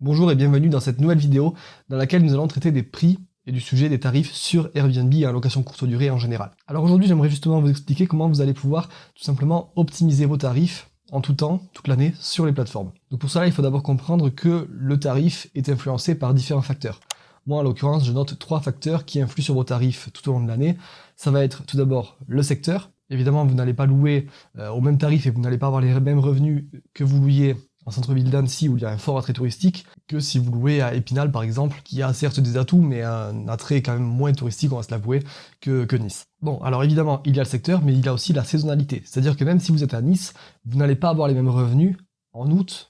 Bonjour et bienvenue dans cette nouvelle vidéo dans laquelle nous allons traiter des prix et du sujet des tarifs sur Airbnb et en location courte durée en général. Alors aujourd'hui j'aimerais justement vous expliquer comment vous allez pouvoir tout simplement optimiser vos tarifs en tout temps, toute l'année, sur les plateformes. Donc pour cela il faut d'abord comprendre que le tarif est influencé par différents facteurs. Moi en l'occurrence je note 3 facteurs qui influent sur vos tarifs tout au long de l'année. Ça va être tout d'abord le secteur. Évidemment vous n'allez pas louer au même tarif et vous n'allez pas avoir les mêmes revenus que vous louiez en centre-ville d'Annecy où il y a un fort attrait touristique, que si vous louez à Épinal par exemple, qui a certes des atouts, mais un attrait quand même moins touristique, on va se l'avouer, que Nice. Bon, alors évidemment, il y a le secteur, mais il y a aussi la saisonnalité. C'est-à-dire que même si vous êtes à Nice, vous n'allez pas avoir les mêmes revenus en août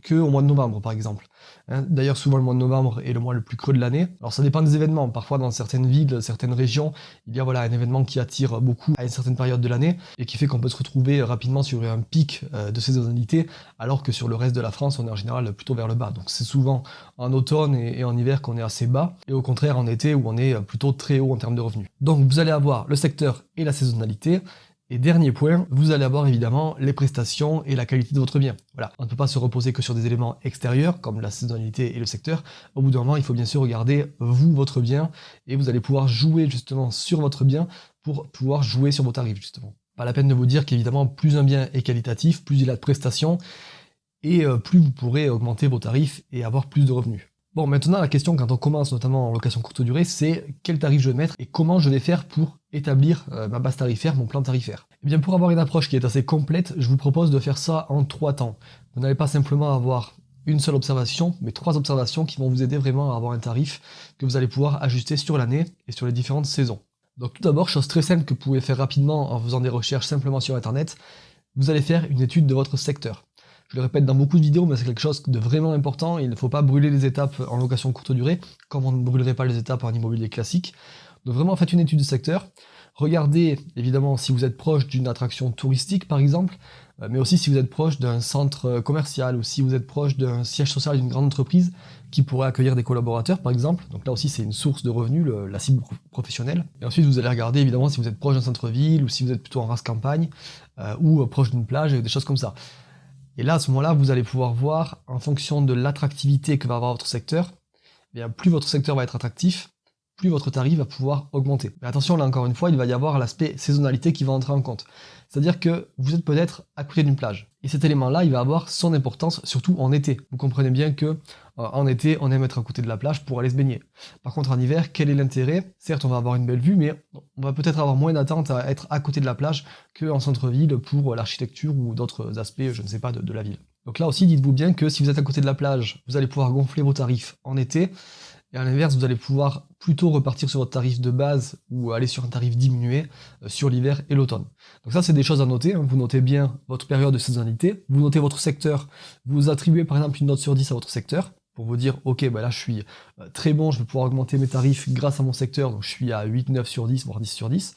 qu'au mois de novembre par exemple. D'ailleurs souvent le mois de novembre est le mois le plus creux de l'année. Alors ça dépend des événements, parfois dans certaines villes, certaines régions, il y a un événement qui attire beaucoup à une certaine période de l'année et qui fait qu'on peut se retrouver rapidement sur un pic de saisonnalité, alors que sur le reste de la France on est en général plutôt vers le bas. Donc c'est souvent en automne et en hiver qu'on est assez bas, et au contraire en été où on est plutôt très haut en termes de revenus. Donc vous allez avoir le secteur et la saisonnalité. Et dernier point, vous allez avoir évidemment les prestations et la qualité de votre bien. Voilà, on ne peut pas se reposer que sur des éléments extérieurs, comme la saisonnalité et le secteur. Au bout d'un moment, il faut bien sûr regarder vous, votre bien, et vous allez pouvoir jouer justement sur votre bien pour pouvoir jouer sur vos tarifs justement. Pas la peine de vous dire qu'évidemment, plus un bien est qualitatif, plus il a de prestations, et plus vous pourrez augmenter vos tarifs et avoir plus de revenus. Bon, maintenant la question quand on commence notamment en location courte durée, c'est quel tarif je vais mettre et comment je vais faire pour établir ma base tarifaire, mon plan tarifaire. Et bien pour avoir une approche qui est assez complète, je vous propose de faire ça en 3 temps. Vous n'allez pas simplement avoir une seule observation, mais 3 observations qui vont vous aider vraiment à avoir un tarif que vous allez pouvoir ajuster sur l'année et sur les différentes saisons. Donc tout d'abord, chose très simple que vous pouvez faire rapidement en faisant des recherches simplement sur internet, vous allez faire une étude de votre secteur. Je le répète dans beaucoup de vidéos, mais c'est quelque chose de vraiment important. Il ne faut pas brûler les étapes en location courte durée, comme on ne brûlerait pas les étapes en immobilier classique. Donc vraiment, faites une étude du secteur. Regardez, évidemment, si vous êtes proche d'une attraction touristique, par exemple, mais aussi si vous êtes proche d'un centre commercial ou si vous êtes proche d'un siège social d'une grande entreprise qui pourrait accueillir des collaborateurs, par exemple. Donc là aussi, c'est une source de revenus, la cible professionnelle. Et ensuite, vous allez regarder, évidemment, si vous êtes proche d'un centre-ville ou si vous êtes plutôt en race campagne ou proche d'une plage, des choses comme ça. Et là, à ce moment-là, vous allez pouvoir voir, en fonction de l'attractivité que va avoir votre secteur, eh bien, plus votre secteur va être attractif, plus votre tarif va pouvoir augmenter. Mais attention, là encore une fois, il va y avoir l'aspect saisonnalité qui va entrer en compte. C'est-à-dire que vous êtes peut-être à côté d'une plage. Et cet élément-là, il va avoir son importance, surtout en été. Vous comprenez bien que en été, on aime être à côté de la plage pour aller se baigner. Par contre, en hiver, quel est l'intérêt? Certes, on va avoir une belle vue, mais on va peut-être avoir moins d'attente à être à côté de la plage qu'en centre-ville pour l'architecture ou d'autres aspects, je ne sais pas, de la ville. Donc là aussi, dites-vous bien que si vous êtes à côté de la plage, vous allez pouvoir gonfler vos tarifs en été, et à l'inverse, vous allez pouvoir plutôt repartir sur votre tarif de base ou aller sur un tarif diminué sur l'hiver et l'automne. Donc ça, c'est des choses à noter. Vous notez bien votre période de saisonnalité, vous notez votre secteur, vous attribuez par exemple une note sur 10 à votre secteur pour vous dire, ok, bah là je suis très bon, je vais pouvoir augmenter mes tarifs grâce à mon secteur, donc je suis à 8, 9 sur 10, voire 10 sur 10.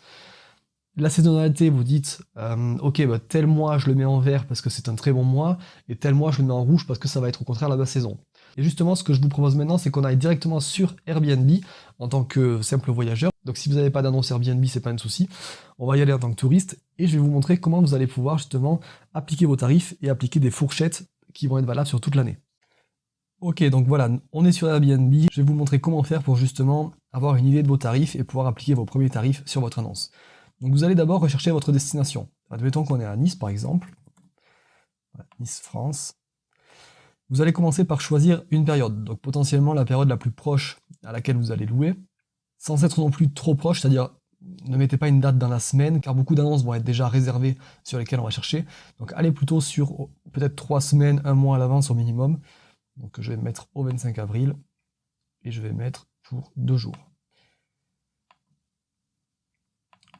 La saisonnalité, vous dites, ok, bah, tel mois je le mets en vert parce que c'est un très bon mois, et tel mois je le mets en rouge parce que ça va être au contraire la basse saison. Et justement, ce que je vous propose maintenant, c'est qu'on aille directement sur Airbnb en tant que simple voyageur. Donc si vous n'avez pas d'annonce Airbnb, c'est pas un souci. On va y aller en tant que touriste, et je vais vous montrer comment vous allez pouvoir justement appliquer vos tarifs et appliquer des fourchettes qui vont être valables sur toute l'année. Ok, donc voilà, on est sur Airbnb. Je vais vous montrer comment faire pour justement avoir une idée de vos tarifs et pouvoir appliquer vos premiers tarifs sur votre annonce. Donc vous allez d'abord rechercher votre destination. Admettons qu'on est à Nice par exemple. Voilà, Nice, France. Vous allez commencer par choisir une période, donc potentiellement la période la plus proche à laquelle vous allez louer, sans être non plus trop proche, c'est-à-dire ne mettez pas une date dans la semaine, car beaucoup d'annonces vont être déjà réservées sur lesquelles on va chercher. Donc allez plutôt sur peut-être 3 semaines, 1 mois à l'avance au minimum. Donc je vais mettre au 25 avril, et je vais mettre pour 2 jours.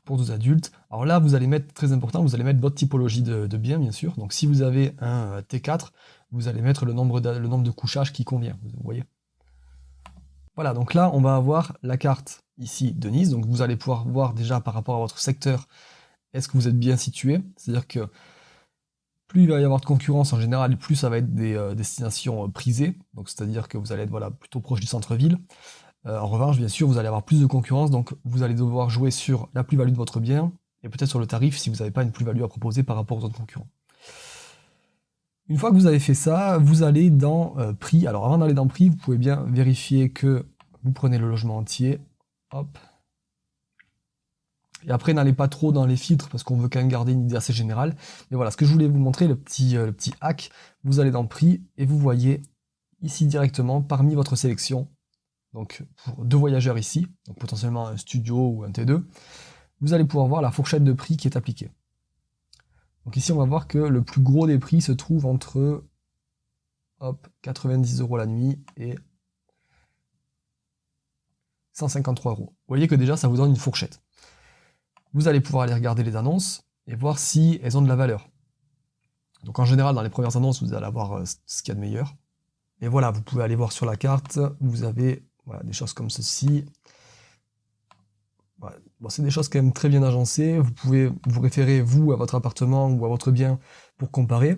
Pour 2 adultes. Alors là, vous allez mettre, très important, vous allez mettre votre typologie de bien, bien sûr. Donc si vous avez un T4, vous allez mettre le nombre de couchages qui convient, vous voyez. Voilà, donc là, on va avoir la carte ici de Nice. Donc vous allez pouvoir voir déjà par rapport à votre secteur, est-ce que vous êtes bien situé? C'est-à-dire que plus il va y avoir de concurrence en général, plus ça va être des destinations prisées. Donc c'est-à-dire que vous allez être plutôt proche du centre-ville. En revanche, bien sûr, vous allez avoir plus de concurrence, donc vous allez devoir jouer sur la plus-value de votre bien, et peut-être sur le tarif si vous n'avez pas une plus-value à proposer par rapport aux autres concurrents. Une fois que vous avez fait ça, vous allez dans prix. Alors avant d'aller dans prix, vous pouvez bien vérifier que vous prenez le logement entier. Hop. Et après, n'allez pas trop dans les filtres parce qu'on veut quand même garder une idée assez générale. Mais voilà, ce que je voulais vous montrer, le petit hack, vous allez dans prix et vous voyez ici directement parmi votre sélection, donc pour 2 voyageurs ici, donc potentiellement un studio ou un T2, vous allez pouvoir voir la fourchette de prix qui est appliquée. Donc ici, on va voir que le plus gros des prix se trouve entre 90 € la nuit et 153 €. Vous voyez que déjà, ça vous donne une fourchette. Vous allez pouvoir aller regarder les annonces et voir si elles ont de la valeur. Donc en général, dans les premières annonces, vous allez avoir ce qu'il y a de meilleur. Et voilà, vous pouvez aller voir sur la carte, vous avez voilà, des choses comme ceci. Voilà. Bon, c'est des choses quand même très bien agencées. Vous pouvez vous référer, vous, à votre appartement ou à votre bien pour comparer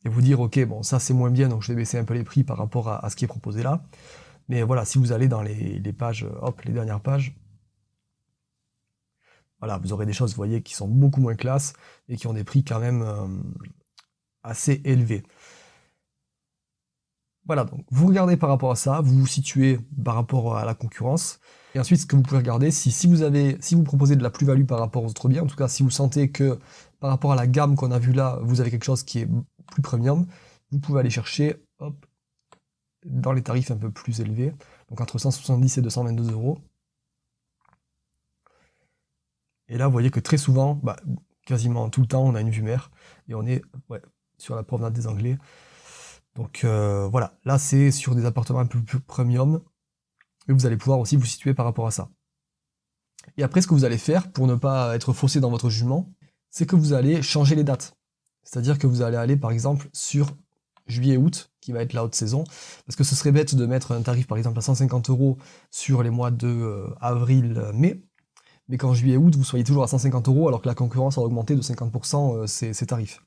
et vous dire, ok, bon, ça c'est moins bien, donc je vais baisser un peu les prix par rapport à ce qui est proposé là. Mais voilà, si vous allez dans les pages, hop, les dernières pages, voilà, vous aurez des choses, vous voyez, qui sont beaucoup moins classe et qui ont des prix quand même assez élevés. Voilà, donc vous regardez par rapport à ça, vous vous situez par rapport à la concurrence, et ensuite ce que vous pouvez regarder, si vous proposez de la plus-value par rapport aux autres biens, en tout cas si vous sentez que par rapport à la gamme qu'on a vue là, vous avez quelque chose qui est plus premium, vous pouvez aller chercher, hop, dans les tarifs un peu plus élevés, donc entre 170 et 222 €. Et là, vous voyez que très souvent, quasiment tout le temps, on a une vue mer, et on est sur la promenade des Anglais. Donc voilà, là c'est sur des appartements un peu plus premium, et vous allez pouvoir aussi vous situer par rapport à ça. Et après, ce que vous allez faire, pour ne pas être faussé dans votre jugement, c'est que vous allez changer les dates. C'est-à-dire que vous allez aller par exemple sur juillet-août, qui va être la haute saison, parce que ce serait bête de mettre un tarif par exemple à 150 € sur les mois de avril-mai, mais qu'en juillet-août, vous soyez toujours à 150 € alors que la concurrence a augmenté de 50% ses tarifs.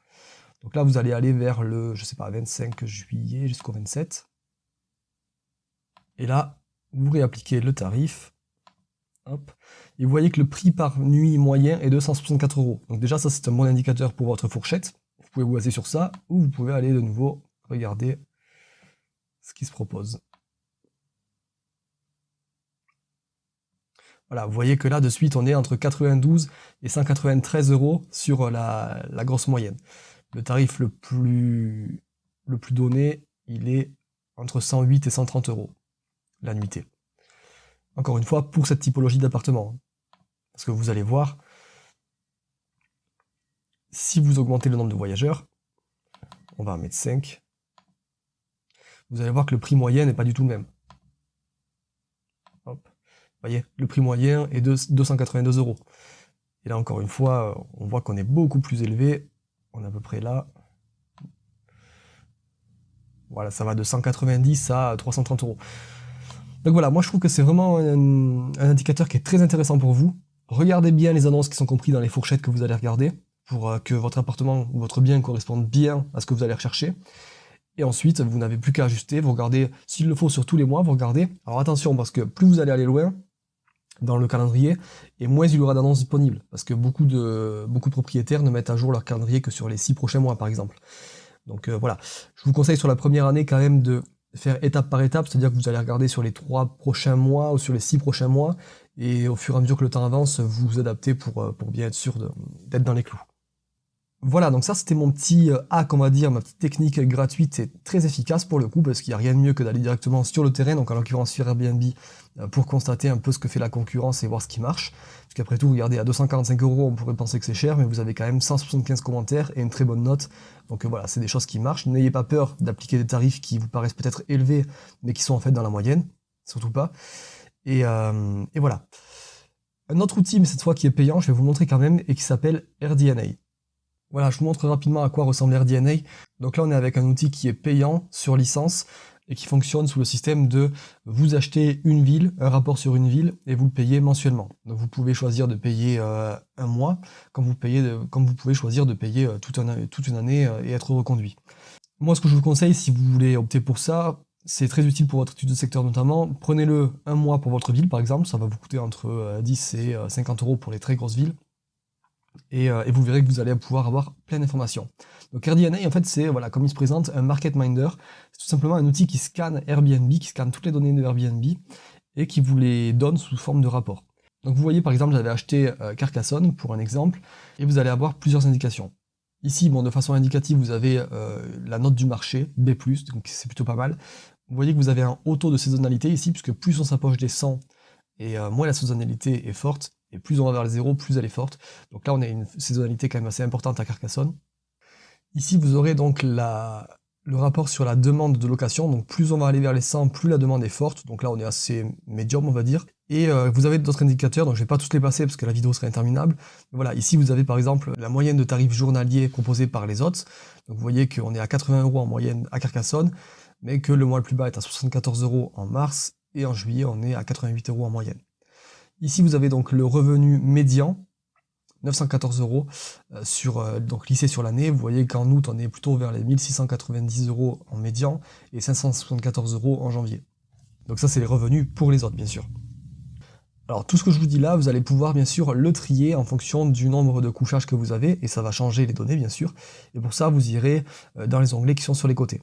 Donc là, vous allez aller vers le, je sais pas, 25 juillet jusqu'au 27. Et là, vous réappliquez le tarif. Hop. Et vous voyez que le prix par nuit moyen est de 164 €. Donc déjà, ça, c'est un bon indicateur pour votre fourchette. Vous pouvez vous baser sur ça, ou vous pouvez aller de nouveau regarder ce qui se propose. Voilà, vous voyez que là, de suite, on est entre 92 et 193 € sur la grosse moyenne. Le tarif le plus donné, il est entre 108 et 130 € la nuitée. Encore une fois, pour cette typologie d'appartement. Parce que vous allez voir, si vous augmentez le nombre de voyageurs, on va en mettre 5, vous allez voir que le prix moyen n'est pas du tout le même. Hop. Vous voyez, le prix moyen est de 282 €. Et là, encore une fois, on voit qu'on est beaucoup plus élevé. On est à peu près là. Voilà, ça va de 190 à 330 €. Donc voilà, moi je trouve que c'est vraiment un indicateur qui est très intéressant pour vous. Regardez bien les annonces qui sont comprises dans les fourchettes que vous allez regarder, pour que votre appartement ou votre bien corresponde bien à ce que vous allez rechercher. Et ensuite, vous n'avez plus qu'à ajuster, vous regardez, s'il le faut sur tous les mois, vous regardez. Alors attention, parce que plus vous allez aller loin dans le calendrier, et moins il y aura d'annonces disponibles. Parce que beaucoup de propriétaires ne mettent à jour leur calendrier que sur les 6 prochains mois, par exemple. Donc voilà, je vous conseille sur la première année quand même de faire étape par étape, c'est-à-dire que vous allez regarder sur les 3 prochains mois ou sur les 6 prochains mois, et au fur et à mesure que le temps avance, vous vous adaptez pour bien être sûr d'être dans les clous. Voilà, donc ça c'était mon petit hack, on va dire, ma petite technique gratuite et très efficace pour le coup, parce qu'il n'y a rien de mieux que d'aller directement sur le terrain, donc en l'occurrence sur Airbnb, pour constater un peu ce que fait la concurrence et voir ce qui marche. Parce qu'après tout, regardez, à 245 €, on pourrait penser que c'est cher, mais vous avez quand même 175 commentaires et une très bonne note. Donc voilà, c'est des choses qui marchent. N'ayez pas peur d'appliquer des tarifs qui vous paraissent peut-être élevés, mais qui sont en fait dans la moyenne, surtout pas. Et voilà. Un autre outil, mais cette fois qui est payant, je vais vous montrer quand même, et qui s'appelle AirDNA. Voilà, je vous montre rapidement à quoi ressemble AirDNA. Donc là, on est avec un outil qui est payant sur licence et qui fonctionne sous le système de vous achetez une ville, un rapport sur une ville, et vous le payez mensuellement. Donc vous pouvez choisir de payer un mois, comme vous pouvez choisir de payer toute une année et être reconduit. Moi, ce que je vous conseille, si vous voulez opter pour ça, c'est très utile pour votre étude de secteur notamment. Prenez-le un mois pour votre ville, par exemple. Ça va vous coûter entre 10 et 50 € pour les très grosses villes. et vous verrez que vous allez pouvoir avoir plein d'informations. Donc RDNA, en fait, c'est, voilà, comme il se présente, un market minder. C'est tout simplement un outil qui scanne Airbnb, qui scanne toutes les données de Airbnb et qui vous les donne sous forme de rapport. Donc vous voyez, par exemple, j'avais acheté Carcassonne, pour un exemple, et vous allez avoir plusieurs indications. Ici, bon, de façon indicative, vous avez la note du marché, B+, donc c'est plutôt pas mal. Vous voyez que vous avez un haut taux de saisonnalité ici, puisque plus on s'approche des 100, et moins la saisonnalité est forte, et plus on va vers le 0, plus elle est forte. Donc là, on a une saisonnalité quand même assez importante à Carcassonne. Ici, vous aurez donc le rapport sur la demande de location. Donc plus on va aller vers les 100, plus la demande est forte. Donc là, on est assez médium, on va dire. Et vous avez d'autres indicateurs, donc je ne vais pas tous les passer parce que la vidéo serait interminable. Mais voilà, ici, vous avez par exemple la moyenne de tarifs journaliers proposés par les hôtes. Donc vous voyez qu'on est à 80 € en moyenne à Carcassonne, mais que le mois le plus bas est à 74 € en mars, et en juillet, on est à 88 € en moyenne. Ici, vous avez donc le revenu médian, 914 € donc lissé sur l'année. Vous voyez qu'en août, on est plutôt vers les 1690 € en médian et 574 € en janvier. Donc ça, c'est les revenus pour les autres, bien sûr. Alors tout ce que je vous dis là, vous allez pouvoir bien sûr le trier en fonction du nombre de couchages que vous avez, et ça va changer les données, bien sûr. Et pour ça, vous irez dans les onglets qui sont sur les côtés.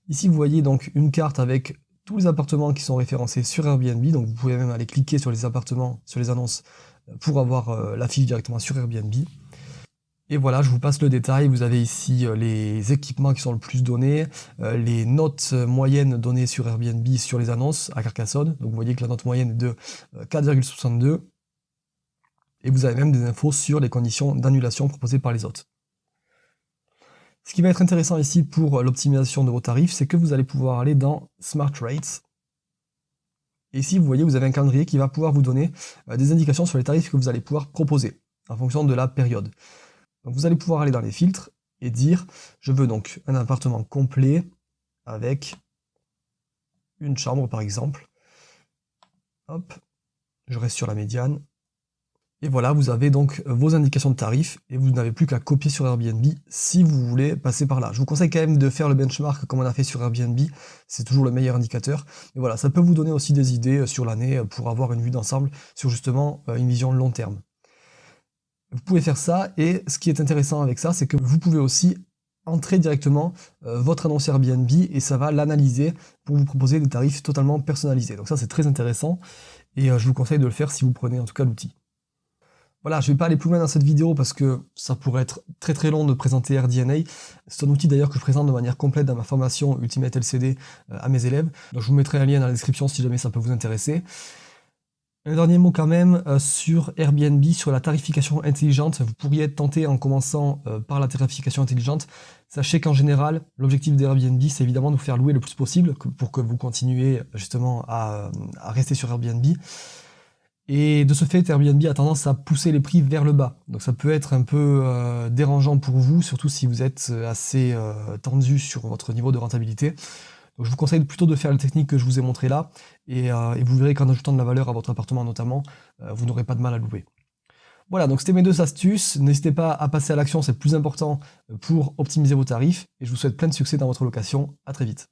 Ici, vous voyez donc une carte avec tous les appartements qui sont référencés sur Airbnb. Donc vous pouvez même aller cliquer sur les appartements, sur les annonces, pour avoir la fiche directement sur Airbnb. Et voilà, je vous passe le détail. Vous avez ici les équipements qui sont le plus donnés, les notes moyennes données sur Airbnb sur les annonces à Carcassonne. Donc vous voyez que la note moyenne est de 4,62. Et vous avez même des infos sur les conditions d'annulation proposées par les hôtes. Ce qui va être intéressant ici pour l'optimisation de vos tarifs, c'est que vous allez pouvoir aller dans Smart Rates. Et ici, vous voyez, vous avez un calendrier qui va pouvoir vous donner des indications sur les tarifs que vous allez pouvoir proposer en fonction de la période. Donc vous allez pouvoir aller dans les filtres et dire, je veux donc un appartement complet avec une chambre par exemple. Hop, je reste sur la médiane. Et voilà, vous avez donc vos indications de tarifs et vous n'avez plus qu'à copier sur Airbnb si vous voulez passer par là. Je vous conseille quand même de faire le benchmark comme on a fait sur Airbnb, c'est toujours le meilleur indicateur. Mais voilà, ça peut vous donner aussi des idées sur l'année pour avoir une vue d'ensemble sur justement une vision long terme. Vous pouvez faire ça, et ce qui est intéressant avec ça, c'est que vous pouvez aussi entrer directement votre annonce Airbnb et ça va l'analyser pour vous proposer des tarifs totalement personnalisés. Donc ça, c'est très intéressant et je vous conseille de le faire si vous prenez en tout cas l'outil. Voilà, je ne vais pas aller plus loin dans cette vidéo parce que ça pourrait être très très long de présenter RDNA. C'est un outil d'ailleurs que je présente de manière complète dans ma formation Ultimate LCD à mes élèves. Donc je vous mettrai un lien dans la description si jamais ça peut vous intéresser. Un dernier mot quand même sur Airbnb, sur la tarification intelligente. Vous pourriez être tenté en commençant par la tarification intelligente. Sachez qu'en général, l'objectif d'Airbnb, c'est évidemment de vous faire louer le plus possible pour que vous continuez justement à rester sur Airbnb. Et de ce fait, Airbnb a tendance à pousser les prix vers le bas. Donc ça peut être un peu dérangeant pour vous, surtout si vous êtes assez tendu sur votre niveau de rentabilité. Donc je vous conseille plutôt de faire la technique que je vous ai montrée là, et vous verrez qu'en ajoutant de la valeur à votre appartement notamment, vous n'aurez pas de mal à louer. Voilà, donc c'était mes 2 astuces. N'hésitez pas à passer à l'action, c'est le plus important pour optimiser vos tarifs, et je vous souhaite plein de succès dans votre location. À très vite.